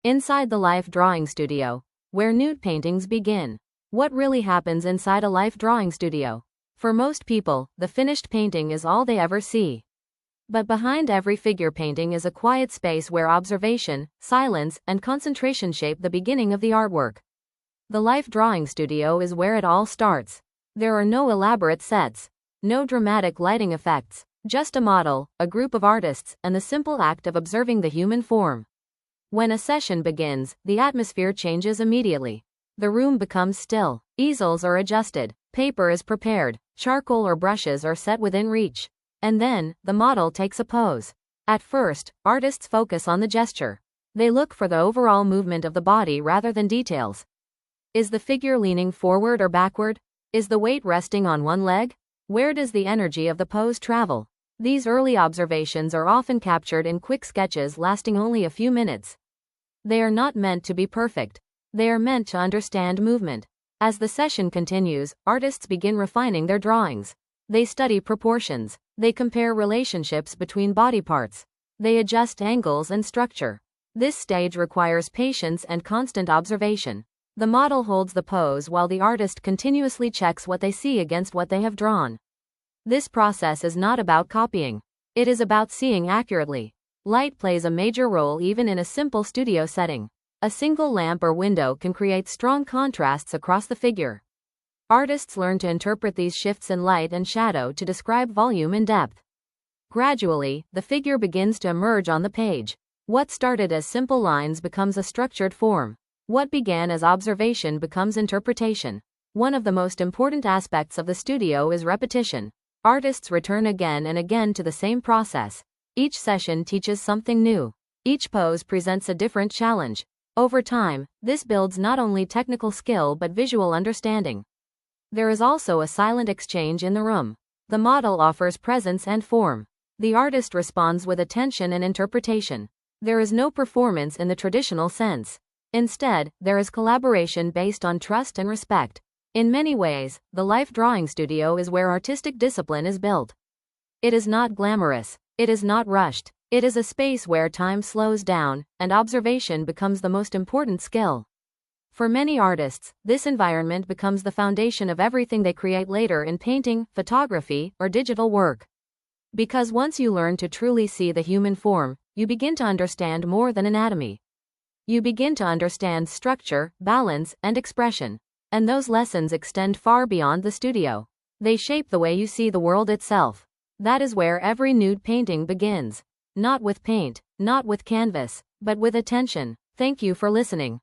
Inside the Life Drawing Studio, where nude paintings begin. What really happens inside a life drawing studio? For most people, the finished painting is all they ever see. But behind every figure painting is a quiet space where observation, silence, and concentration shape the beginning of the artwork. The Life Drawing Studio is where it all starts. There are no elaborate sets, no dramatic lighting effects, just a model, a group of artists, and the simple act of observing the human form. When a session begins, the atmosphere changes immediately. The room becomes still, easels are adjusted, paper is prepared, charcoal or brushes are set within reach. And then, the model takes a pose. At first, artists focus on the gesture. They look for the overall movement of the body rather than details. Is the figure leaning forward or backward? Is the weight resting on one leg? Where does the energy of the pose travel? These early observations are often captured in quick sketches lasting only a few minutes. They are not meant to be perfect. They are meant to understand movement. As the session continues, artists begin refining their drawings. They study proportions. They compare relationships between body parts. They adjust angles and structure. This stage requires patience and constant observation. The model holds the pose while the artist continuously checks what they see against what they have drawn. This process is not about copying. It is about seeing accurately. Light plays a major role even in a simple studio setting. A single lamp or window can create strong contrasts across the figure. Artists learn to interpret these shifts in light and shadow to describe volume and depth. Gradually, the figure begins to emerge on the page. What started as simple lines becomes a structured form. What began as observation becomes interpretation. One of the most important aspects of the studio is repetition. Artists return again and again to the same process. Each session teaches something new. Each pose presents a different challenge. Over time, this builds not only technical skill but visual understanding. There is also a silent exchange in the room. The model offers presence and form. The artist responds with attention and interpretation. There is no performance in the traditional sense. Instead, there is collaboration based on trust and respect. In many ways, the Life Drawing Studio is where artistic discipline is built. It is not glamorous. It is not rushed. It is a space where time slows down, and observation becomes the most important skill. For many artists, this environment becomes the foundation of everything they create later in painting, photography, or digital work. Because once you learn to truly see the human form, you begin to understand more than anatomy. You begin to understand structure, balance, and expression. And those lessons extend far beyond the studio. They shape the way you see the world itself. That is where every nude painting begins. Not with paint, not with canvas, but with attention. Thank you for listening.